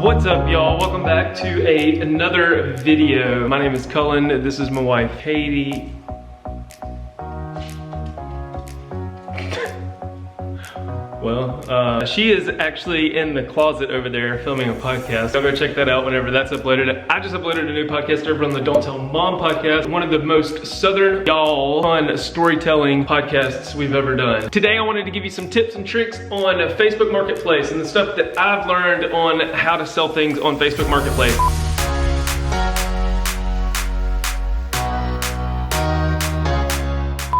What's up, y'all? Welcome back to another video. My name is Cullen. This is my wife, Katie. Well, she is actually in the closet over there filming a podcast. I'll go check that out whenever that's uploaded. I just uploaded a new podcast over on the Don't Tell Mom podcast, one of the most southern y'all fun storytelling podcasts we've ever done. Today I wanted to give you some tips and tricks on Facebook Marketplace and the stuff that I've learned on how to sell things on Facebook Marketplace.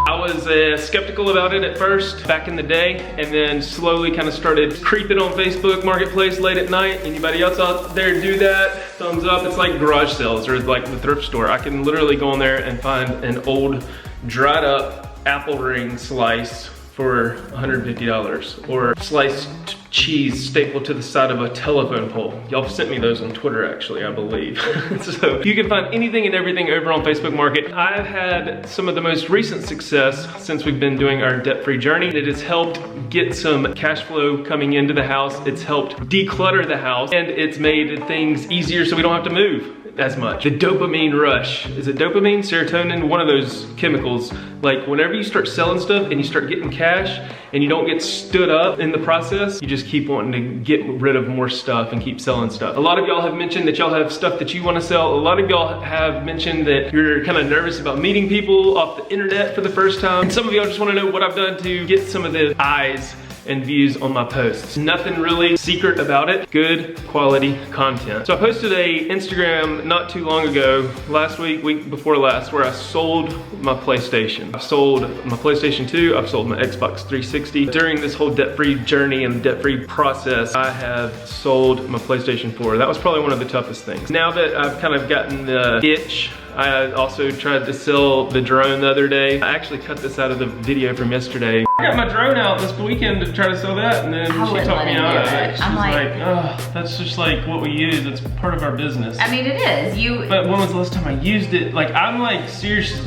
I was skeptical about it at first back in the day, and then slowly kind of started creeping on Facebook Marketplace late at night. Anybody else out there do that? Thumbs up. It's like garage sales or like the thrift store. I can literally go on there and find an old dried up apple ring slice for $150, or sliced cheese stapled to the side of a telephone pole. Y'all sent me those on Twitter, actually, I believe. So you can find anything and everything over on Facebook Market. I've had some of the most recent success since we've been doing our debt-free journey. It has helped get some cash flow coming into the house. It's helped declutter the house, and it's made things easier so we don't have to move as much. The dopamine rush. Is it dopamine, serotonin? One of those chemicals. Like whenever you start selling stuff and you start getting cash and you don't get stood up in the process, you just keep wanting to get rid of more stuff and keep selling stuff. A lot of y'all have mentioned that y'all have stuff that you want to sell. A lot of y'all have mentioned that you're kind of nervous about meeting people off the internet for the first time. And some of y'all just want to know what I've done to get some of the eyes and views on my posts. Nothing really secret about it. Good quality content. So I posted a Instagram not too long ago, last week before last, where I sold my PlayStation. I've sold my PlayStation 2, I've sold my Xbox 360. During this whole debt-free journey and debt-free process, I have sold my PlayStation 4. That was probably one of the toughest things. Now that I've kind of gotten the itch, I also tried to sell the drone the other day. I actually cut this out of the video from yesterday. I got my drone out this weekend to try to sell that, and then she talked me out of it. She's like, oh, that's just like what we use. It's part of our business. I mean, it is. But when was the last time I used it? Like, I'm like, seriously,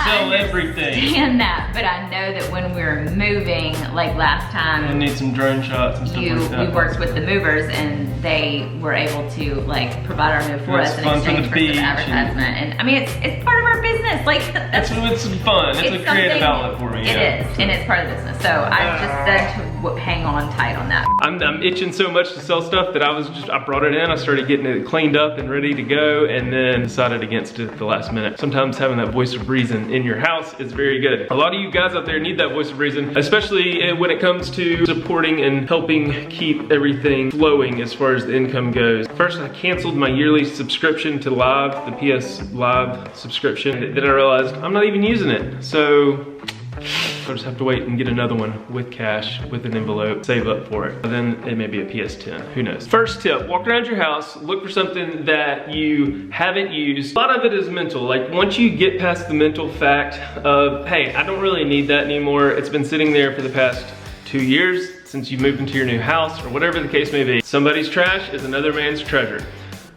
sell everything. I understand that, but I know that when we were moving, like last time, I need some drone shots and stuff like that. We worked with the movers, and they were able to like provide our move for us in exchange for some advertisement. And I mean, it's part of our business. Like it's fun. It's a creative outlet for me. It is, and it's part of the business. So I just said to hang on tight on that. I'm itching so much to sell stuff that I brought it in. I started getting it cleaned up and ready to go, and then decided against it at the last minute. Sometimes having that voice of reason in your house is very good. A lot of you guys out there need that voice of reason, especially when it comes to supporting and helping keep everything flowing as far as the income goes. First, I canceled my yearly subscription to Live, the PS Live subscription. Then I realized I'm not even using it. So I'll just have to wait and get another one with cash, with an envelope, save up for it. Then it may be a PS10, who knows. First tip, walk around your house, look for something that you haven't used. A lot of it is mental. Like once you get past the mental fact of, hey, I don't really need that anymore. It's been sitting there for the past 2 years since you moved into your new house, or whatever the case may be. Somebody's trash is another man's treasure.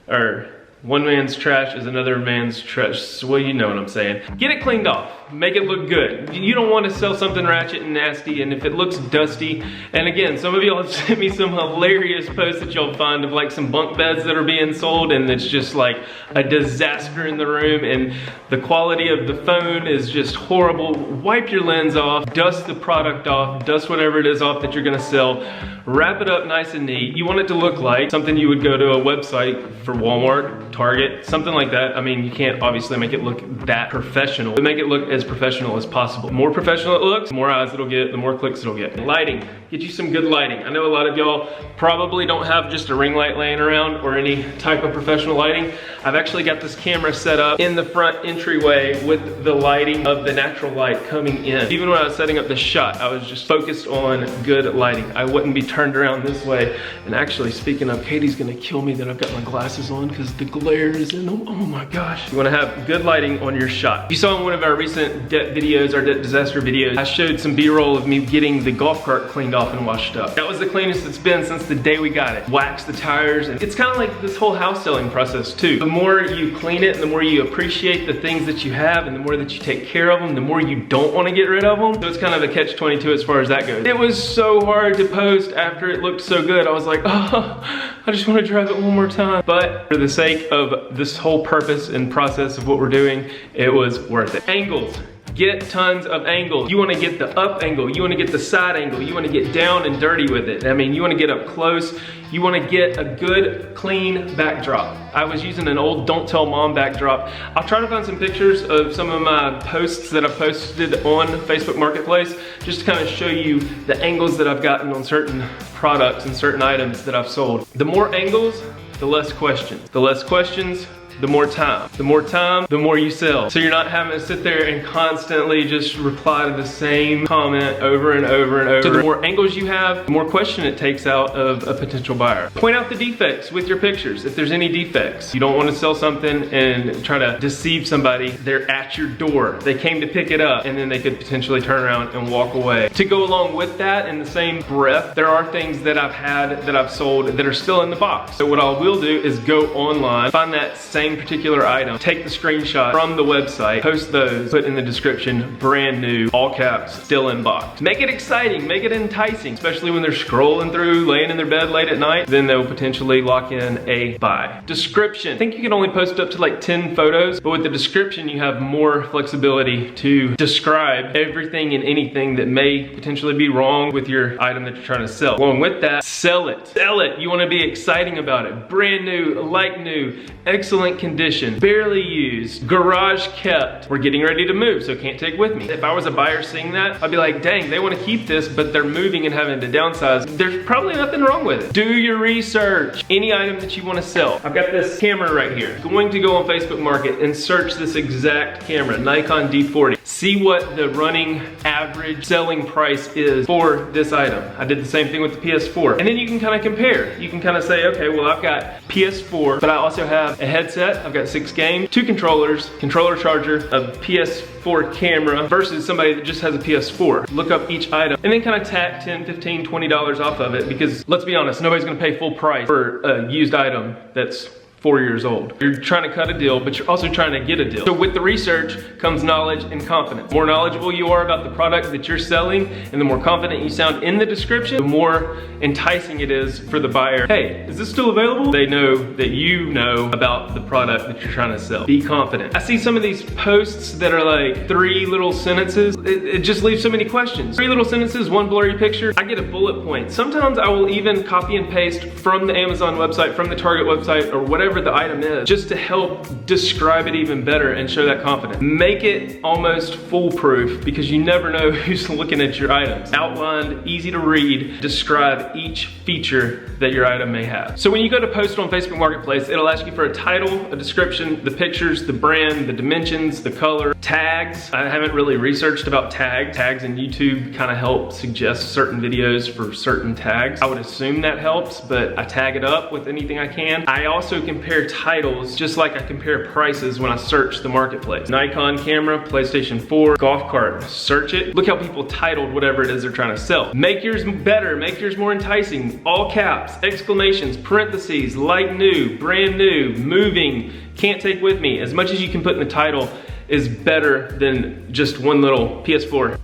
Or one man's trash is another man's trash. Well, you know what I'm saying. Get it cleaned off. Make it look good. You don't want to sell something ratchet and nasty, and if it looks dusty, and again, some of y'all have sent me some hilarious posts that you'll find of like some bunk beds that are being sold, and it's just like a disaster in the room, and the quality of the phone is just horrible. Wipe your lens off, dust the product off, dust whatever it is off that you're gonna sell, wrap it up nice and neat. You want it to look like something you would go to a website for Walmart, Target, something like that. I mean, you can't obviously make it look that professional, but make it look as professional as possible. The more professional it looks, the more eyes it'll get, the more clicks it'll get. Lighting, get you some good lighting. I know a lot of y'all probably don't have just a ring light laying around or any type of professional lighting. I've actually got this camera set up in the front entryway with the lighting of the natural light coming in. Even when I was setting up the shot, I was just focused on good lighting. I wouldn't be turned around this way. And actually, speaking of, Katie's gonna kill me that I've got my glasses on because the glare is in them. Oh my gosh. You wanna have good lighting on your shot. You saw in one of our recent debt videos, our debt disaster videos, I showed some B-roll of me getting the golf cart cleaned off off and washed up. That was the cleanest it's been since the day we got it. Waxed the tires, and it's kind of like this whole house selling process too. The more you clean it and the more you appreciate the things that you have and the more that you take care of them, the more you don't want to get rid of them. So it's kind of a catch-22 as far as that goes. It was so hard to post after it looked so good. I was like, oh, I just want to drive it one more time. But for the sake of this whole purpose and process of what we're doing, it was worth it. Angles. Get tons of angles. You want to get the up angle, you want to get the side angle, you want to get down and dirty with it. I mean, you want to get up close, you want to get a good, clean backdrop. I was using an old Don't Tell Mom backdrop. I'll try to find some pictures of some of my posts that I've posted on Facebook Marketplace, just to kind of show you the angles that I've gotten on certain products and certain items that I've sold. The more angles, the less questions. The less questions, the more time. The more time, the more you sell. So you're not having to sit there and constantly just reply to the same comment over and over and over. So the more angles you have, the more question it takes out of a potential buyer. Point out the defects with your pictures. If there's any defects, you don't want to sell something and try to deceive somebody. They're at your door. They came to pick it up and then they could potentially turn around and walk away. To go along with that, in the same breath, there are things that I've had, that I've sold, that are still in the box. So what I will do is go online, find that same particular item, take the screenshot from the website, post those, put in the description, brand new, all caps, still in box. Make it exciting, make it enticing, especially when they're scrolling through, laying in their bed late at night, then they'll potentially lock in a buy. Description. I think you can only post up to like 10 photos, but with the description, you have more flexibility to describe everything and anything that may potentially be wrong with your item that you're trying to sell. Along with that, sell it. Sell it. You want to be exciting about it. Brand new, like new, excellent condition, barely used, garage kept. We're getting ready to move, so can't take with me. If I was a buyer seeing that, I'd be like, dang, they want to keep this, but they're moving and having to downsize. There's probably nothing wrong with it. Do your research. Any item that you want to sell. I've got this camera right here. Going to go on Facebook Market and search this exact camera, Nikon D40. See what the running average selling price is for this item. I did the same thing with the PS4. And then you can kind of compare. You can kind of say, okay, well, I've got PS4, but I also have a headset. I've got 6 games, 2 controllers, controller charger, a PS4 camera versus somebody that just has a PS4. Look up each item and then kind of tack $10, $15, $20 off of it, because let's be honest, nobody's gonna pay full price for a used item that's 4 years old. You're trying to cut a deal, but you're also trying to get a deal. So with the research comes knowledge and confidence. The more knowledgeable you are about the product that you're selling and the more confident you sound in the description, the more enticing it is for the buyer. Hey, is this still available? They know that you know about the product that you're trying to sell. Be confident. I see some of these posts that are like 3 little sentences. It just leaves so many questions. 3 little sentences, 1 blurry picture. I get a bullet point. Sometimes I will even copy and paste from the Amazon website, from the Target website, or whatever the item is, just to help describe it even better and show that confidence. Make it almost foolproof, because you never know who's looking at your items. Outlined, easy to read, describe each feature that your item may have. So when you go to post on Facebook Marketplace, it'll ask you for a title, a description, the pictures, the brand, the dimensions, the color, tags. I haven't really researched about tags. Tags in YouTube kind of help suggest certain videos for certain tags. I would assume that helps, but I tag it up with anything I can. I also compare titles just like I compare prices when I search the marketplace. Nikon camera, PlayStation 4, golf cart. Search it. Look how people titled whatever it is they're trying to sell. Make yours better, make yours more enticing. All caps, exclamations, parentheses, like new, brand new, moving, can't take with me. As much as you can put in the title is better than just one little PS4.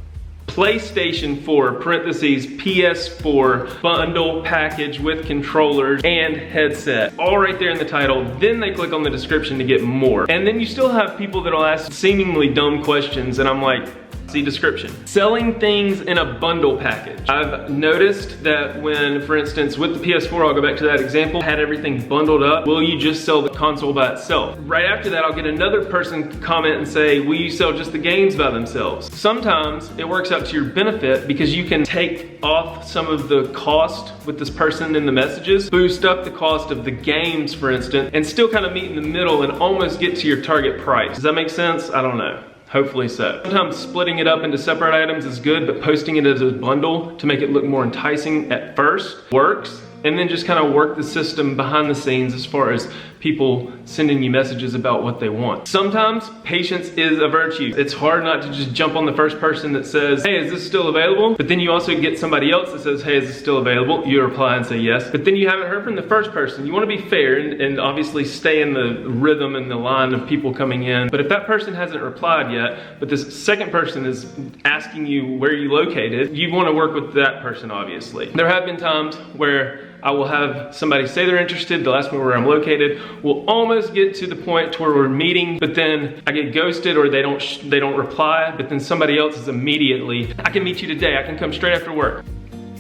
PlayStation 4, parentheses, PS4, bundle package with controllers and headset. All right there in the title. Then they click on the description to get more. And then you still have people that'll ask seemingly dumb questions, and I'm like, see description. Selling things in a bundle package. I've noticed that when, for instance, with the PS4, I'll go back to that example, had everything bundled up, will you just sell the console by itself? Right after that, I'll get another person comment and say, will you sell just the games by themselves? Sometimes it works out to your benefit, because you can take off some of the cost with this person in the messages, boost up the cost of the games, for instance, and still kind of meet in the middle and almost get to your target price. Does that make sense? I don't know. Hopefully so. Sometimes splitting it up into separate items is good, but posting it as a bundle to make it look more enticing at first works. And then just kind of work the system behind the scenes as far as people sending you messages about what they want. Sometimes patience is a virtue. It's hard not to just jump on the first person that says, hey, is this still available? But then you also get somebody else that says, hey, is this still available? You reply and say yes. But then you haven't heard from the first person. You want to be fair and obviously stay in the rhythm and the line of people coming in. But if that person hasn't replied yet, but this second person is asking you where you located, you want to work with that person, obviously. There have been times where I will have somebody say they're interested, they'll ask me where I'm located. We'll almost get to the point to where we're meeting, but then I get ghosted or they don't reply, but then somebody else is immediately, I can meet you today, I can come straight after work.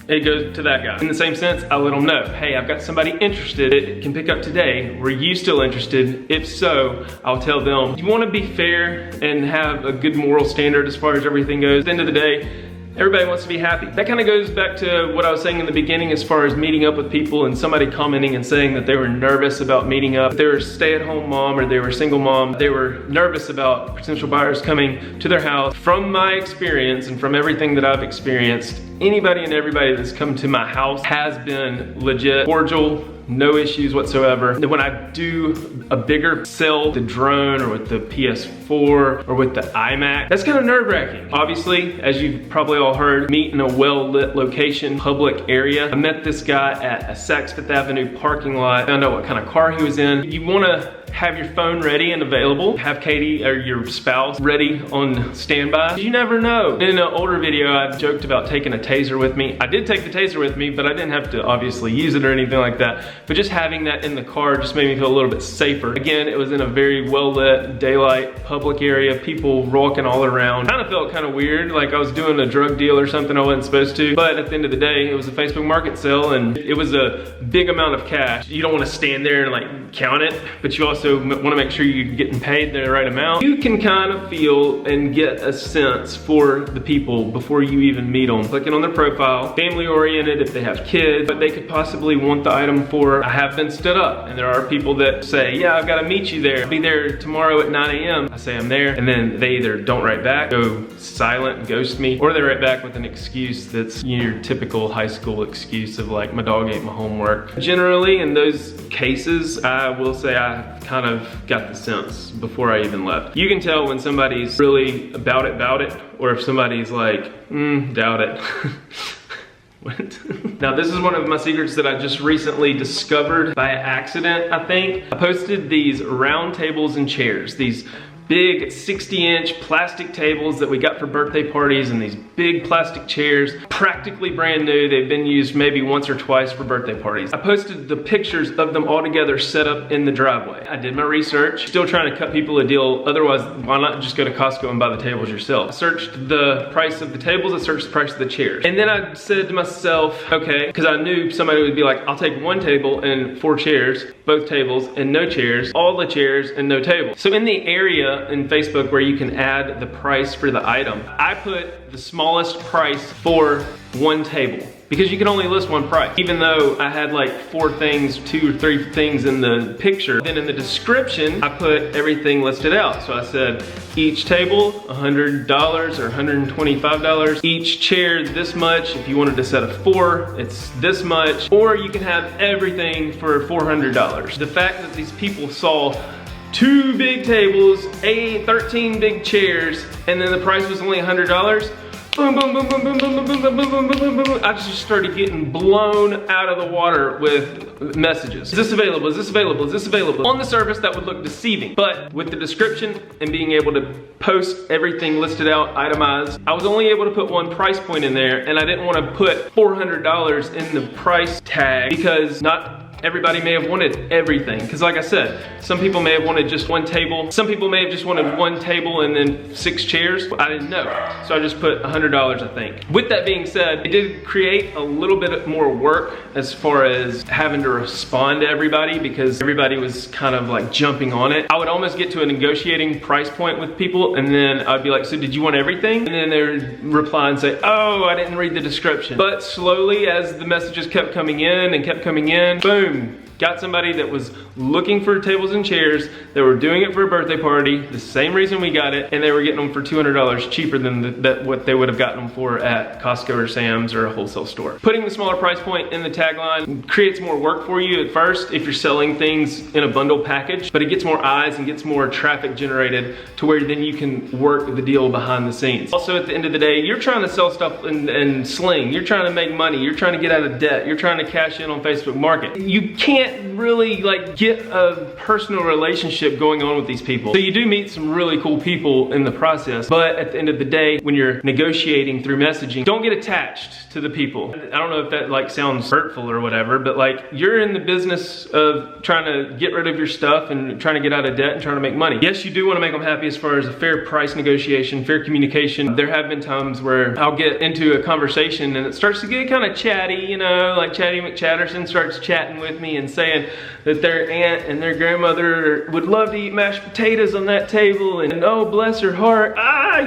It goes to that guy. In the same sense, I let them know, hey, I've got somebody interested, it can pick up today. Were you still interested? If so, I'll tell them. You wanna be fair and have a good moral standard as far as everything goes. At the end of the day, everybody wants to be happy. That kind of goes back to what I was saying in the beginning as far as meeting up with people and somebody commenting and saying that they were nervous about meeting up. If they were a stay-at-home mom or they were a single mom, they were nervous about potential buyers coming to their house. From my experience and from everything that I've experienced, anybody and everybody that's come to my house has been legit, cordial, no issues whatsoever. And when I do a bigger sale, the drone or with the PS4 or with the iMac, that's kind of nerve-wracking. Obviously, as you've probably all heard, meet in a well-lit location, public area. I met this guy at a Saks Fifth Avenue parking lot, found out what kind of car he was in. You wanna have your phone ready and available. Have Katie or your spouse ready on standby. You never know. In an older video, I joked about taking a taser with me. I did take the taser with me, but I didn't have to obviously use it or anything like that. But just having that in the car just made me feel a little bit safer. Again, it was in a very well-lit, daylight, public area, people walking all around. Kind of felt kind of weird, like I was doing a drug deal or something I wasn't supposed to. But at the end of the day, it was a Facebook market sale and it was a big amount of cash. You don't want to stand there and like count it, but you also want to make sure you're getting paid the right amount. You can kind of feel and get a sense for the people before you even meet them. Clicking on their profile, family oriented if they have kids, but they could possibly want the item for. I have been stood up and there are people that say, yeah, I've got to meet you there. I'll be there tomorrow at 9 a.m. I say I'm there and then they either don't write back, go silent, ghost me, or they write back with an excuse that's your typical high school excuse of like, my dog ate my homework. Generally in those cases, I will say I kind of got the sense before I even left. You can tell when somebody's really about it, or if somebody's like, doubt it. What? Now this is one of my secrets that I just recently discovered by accident, I think. I posted these round tables and chairs, these big 60-inch plastic tables that we got for birthday parties and these big plastic chairs, practically brand new. They've been used maybe once or twice for birthday parties. I posted the pictures of them all together set up in the driveway. I did my research, still trying to cut people a deal. Otherwise, why not just go to Costco and buy the tables yourself? I searched the price of the tables, I searched the price of the chairs. And then I said to myself, okay, because I knew somebody would be like, I'll take one table and 4 chairs, both tables and no chairs, all the chairs and no tables. So in the area in Facebook where you can add the price for the item, I put the smallest price for one table because you can only list one price. Even though I had like 4 things, 2 or 3 things in the picture, then in the description, I put everything listed out. So I said, each table, $100 or $125. Each chair, this much. If you wanted to set of 4, it's this much. Or you can have everything for $400. The fact that these people saw 2 big tables, 13 big chairs, and then the price was only $100. Boom, boom, boom, boom, boom, boom, boom, boom, boom, boom, boom, boom, boom. I just started getting blown out of the water with messages. Is this available? Is this available? Is this available? On the surface, that would look deceiving, but with the description and being able to post everything listed out, itemized, I was only able to put one price point in there, and I didn't want to put $400 in the price tag because not everybody may have wanted everything. Because like I said, some people may have wanted just one table. Some people may have just wanted one table and then 6 chairs. I didn't know. So I just put $100, I think. With that being said, it did create a little bit more work as far as having to respond to everybody because everybody was kind of like jumping on it. I would almost get to a negotiating price point with people and then I'd be like, so did you want everything? And then they would reply and say, oh, I didn't read the description. But slowly as the messages kept coming in and kept coming in, boom, got somebody that was looking for tables and chairs, that were doing it for a birthday party, the same reason we got it, and they were getting them for $200 cheaper than what they would have gotten them for at Costco or Sam's or a wholesale store. Putting the smaller price point in the tagline creates more work for you at first if you're selling things in a bundle package, but it gets more eyes and gets more traffic generated to where then you can work the deal behind the scenes. Also, at the end of the day, you're trying to sell stuff and sling. You're trying to make money. You're trying to get out of debt. You're trying to cash in on Facebook Market. You can't really like get a personal relationship going on with these people. So you do meet some really cool people in the process, but at the end of the day, when you're negotiating through messaging, don't get attached to the people. I don't know if that like sounds hurtful or whatever, but like you're in the business of trying to get rid of your stuff and trying to get out of debt and trying to make money. Yes, you do want to make them happy as far as a fair price negotiation, fair communication. There have been times where I'll get into a conversation and it starts to get kind of chatty, you know, like Chatty McChatterson starts chatting with me and saying that their aunt and their grandmother would love to eat mashed potatoes on that table, and oh, bless her heart.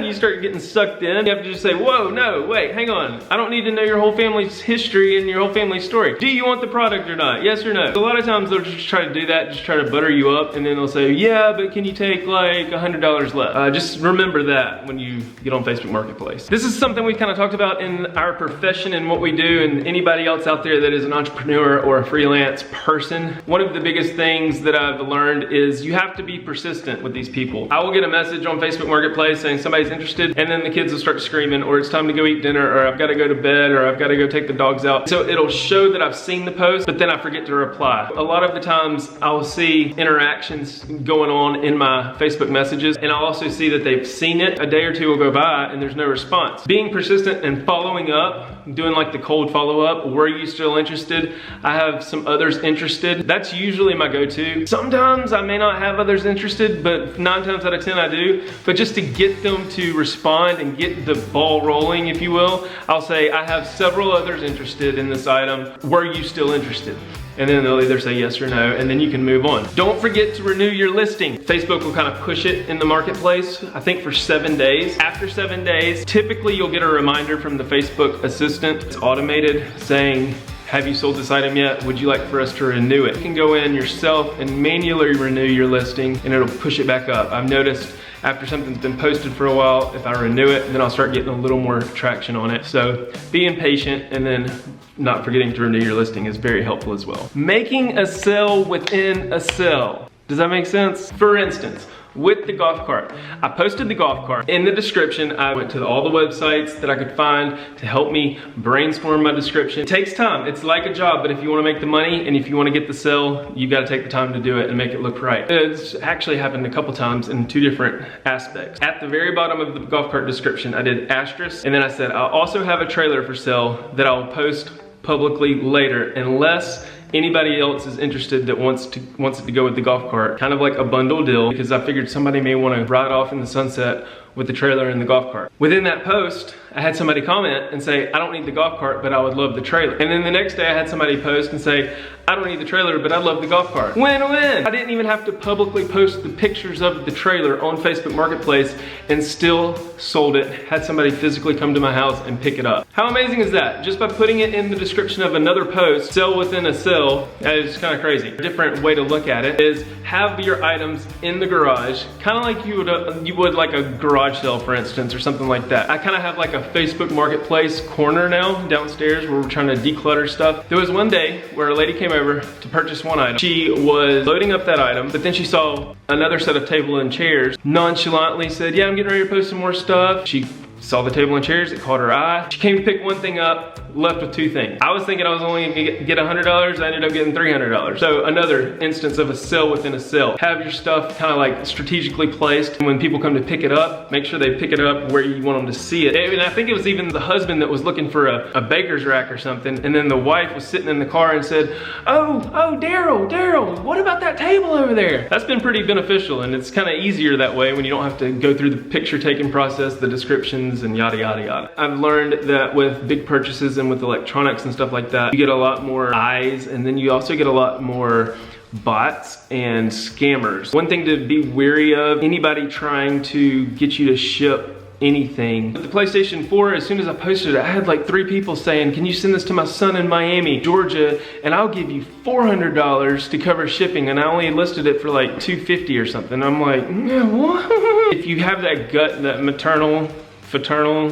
You start getting sucked in. You have to just say, whoa, no, wait, hang on. I don't need to know your whole family's history and your whole family's story. Do you want the product or not? Yes or no? A lot of times they'll just try to do that, just try to butter you up, and then they'll say, yeah, but can you take like $100 less? Just remember that when you get on Facebook Marketplace. This is something we kind of talked about in our profession and what we do, and anybody else out there that is an entrepreneur or a freelance person. One of the biggest things that I've learned is you have to be persistent with these people. I will get a message on Facebook Marketplace saying somebody's interested, and then the kids will start screaming, or it's time to go eat dinner, or I've got to go to bed, or I've got to go take the dogs out. So it'll show that I've seen the post, but then I forget to reply. A lot of the times I'll see interactions going on in my Facebook messages, and I'll also see that they've seen it. A day or two will go by and there's no response. Being persistent and following up, doing like the cold follow-up, were you still interested? I have some others interested. That's usually my go-to. Sometimes I may not have others interested, but 9 times out of 10 I do. But just to get them to respond and get the ball rolling, if you will, I'll say, I have several others interested in this item. Were you still interested? And then they'll either say yes or no, and then you can move on. Don't forget to renew your listing. Facebook will kind of push it in the marketplace, I think for 7 days. After 7 days, typically you'll get a reminder from the Facebook assistant. It's automated saying, have you sold this item yet? Would you like for us to renew it? You can go in yourself and manually renew your listing, and it'll push it back up. I've noticed after something's been posted for a while, if I renew it, then I'll start getting a little more traction on it. So being patient and then not forgetting to renew your listing is very helpful as well. Making a sale within a sale. Does that make sense? For instance, with the golf cart. I posted the golf cart. In the description, I went to all the websites that I could find to help me brainstorm my description. It takes time. It's like a job, but if you want to make the money and if you want to get the sale, you got to take the time to do it and make it look right. It's actually happened a couple times in 2 different aspects. At the very bottom of the golf cart description, I did asterisk, and then I said, I'll also have a trailer for sale that I'll post publicly later, unless anybody else is interested that wants it to go with the golf cart. Kind of like a bundle deal, because I figured somebody may want to ride off in the sunset with the trailer and the golf cart. Within that post, I had somebody comment and say, I don't need the golf cart, but I would love the trailer. And then the next day I had somebody post and say, I don't need the trailer, but I love the golf cart. Win-win! I didn't even have to publicly post the pictures of the trailer on Facebook Marketplace and still sold it. Had somebody physically come to my house and pick it up. How amazing is that? Just by putting it in the description of another post, sell within a sale, that is kind of crazy. A different way to look at it is have your items in the garage, kind of like you would like a garage sale, for instance, or something like that. I kind of have like a Facebook Marketplace corner now downstairs where we're trying to declutter stuff. There was one day where a lady came over to purchase one item. She was loading up that item, but then she saw another set of table and chairs, nonchalantly said, yeah, I'm getting ready to post some more stuff. She saw the table and chairs, it caught her eye. She came to pick one thing up, left with 2 things. I was thinking I was only gonna get $100, I ended up getting $300. So another instance of a sale within a sale. Have your stuff kind of like strategically placed, and when people come to pick it up, make sure they pick it up where you want them to see it. And I think it was even the husband that was looking for a baker's rack or something, and then the wife was sitting in the car and said, oh, Daryl, what about that table over there? That's been pretty beneficial, and it's kind of easier that way when you don't have to go through the picture taking process, the descriptions, and yada yada yada. I've learned that with big purchases and with electronics and stuff like that, you get a lot more eyes, and then you also get a lot more bots and scammers. One thing to be wary of, anybody trying to get you to ship anything. With the PlayStation 4, as soon as I posted it, I had like 3 people saying, can you send this to my son in Miami, Georgia, and I'll give you $400 to cover shipping, and I only listed it for like $250 or something. I'm like, what? If you have that gut, that maternal, fraternal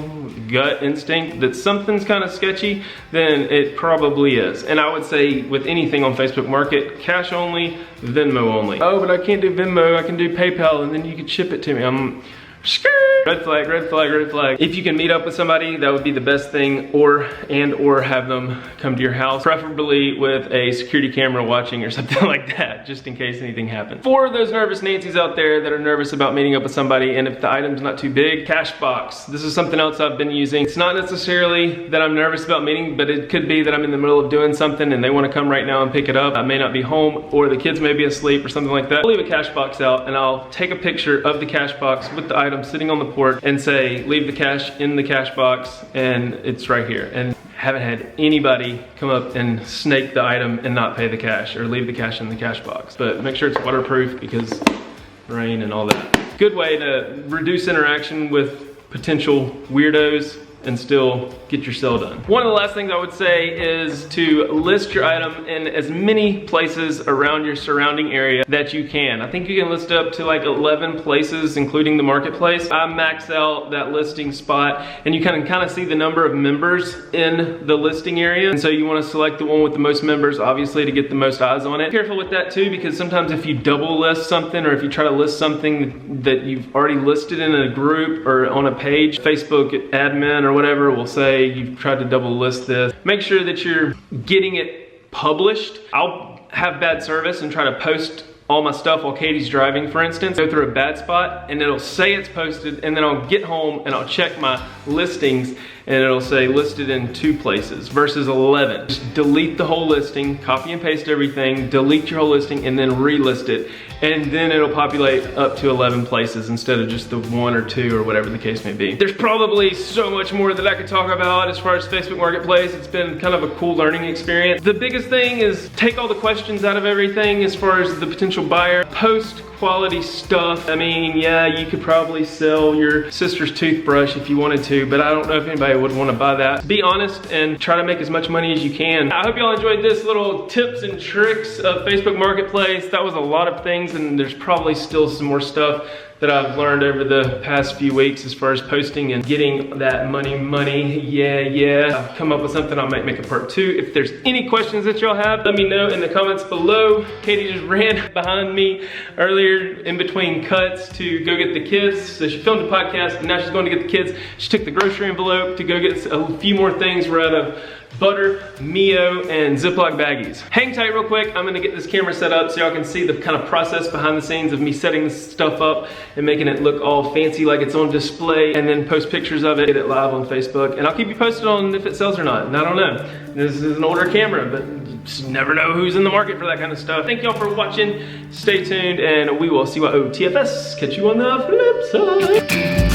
gut instinct that something's kind of sketchy, then it probably is. And I would say with anything on Facebook Market, cash only, Venmo only. Oh, but I can't do Venmo, I can do PayPal, and then you can ship it to me. I'm red flag, red flag, red flag. If you can meet up with somebody, that would be the best thing, or have them come to your house, preferably with a security camera watching or something like that, just in case anything happens. For those nervous Nancys out there that are nervous about meeting up with somebody, and if the item's not too big, Cashbox. This is something else I've been using. It's not necessarily that I'm nervous about meeting, but it could be that I'm in the middle of doing something and they want to come right now and pick it up. I may not be home, or the kids may be asleep or something like that. I'll leave a Cashbox out and I'll take a picture of the Cashbox with the item sitting on the porch and say, leave the cash in the cash box, and it's right here. And haven't had anybody come up and snake the item and not pay the cash or leave the cash in the cash box. But make sure it's waterproof because rain and all that. Good way to reduce interaction with potential weirdos and still get your sale done. One of the last things I would say is to list your item in as many places around your surrounding area that you can. I think you can list up to like 11 places, including the marketplace. I max out that listing spot, and you can kind of see the number of members in the listing area. And so you want to select the one with the most members, obviously, to get the most eyes on it. Be careful with that too, because sometimes if you double list something, or if you try to list something that you've already listed in a group or on a page, Facebook admin or whatever will say you've tried to double list this. Make sure that you're getting it published. I'll have bad service and try to post all my stuff while Katie's driving, for instance. Go through a bad spot and it'll say it's posted, and then I'll get home and I'll check my listings and it'll say listed in 2 places versus 11. Just delete the whole listing, copy and paste everything, delete your whole listing, and then relist it. And then it'll populate up to 11 places instead of just the 1 or 2 or whatever the case may be. There's probably so much more that I could talk about as far as Facebook Marketplace. It's been kind of a cool learning experience. The biggest thing is take all the questions out of everything as far as the potential buyer. Post quality stuff. I mean, yeah, you could probably sell your sister's toothbrush if you wanted to, but I don't know if anybody would want to buy that. Be honest and try to make as much money as you can. I hope y'all enjoyed this little tips and tricks of Facebook Marketplace. That was a lot of things, and there's probably still some more stuff that I've learned over the past few weeks as far as posting and getting that money. Yeah. I've come up with something. I might make a part 2. If there's any questions that y'all have, let me know in the comments below. Katie just ran behind me earlier in between cuts to go get the kids. So she filmed a podcast, and now she's going to get the kids. She took the grocery envelope to go get a few more things. We're out of butter, Mio, and Ziploc baggies. Hang tight real quick. I'm gonna get this camera set up so y'all can see the kind of process behind the scenes of me setting this stuff up and making it look all fancy like it's on display, and then post pictures of it, get it live on Facebook, and I'll keep you posted on if it sells or not. And I don't know. This is an older camera, but you just never know who's in the market for that kind of stuff. Thank y'all for watching. Stay tuned, and we will see you at TFS. Catch you on the flip side.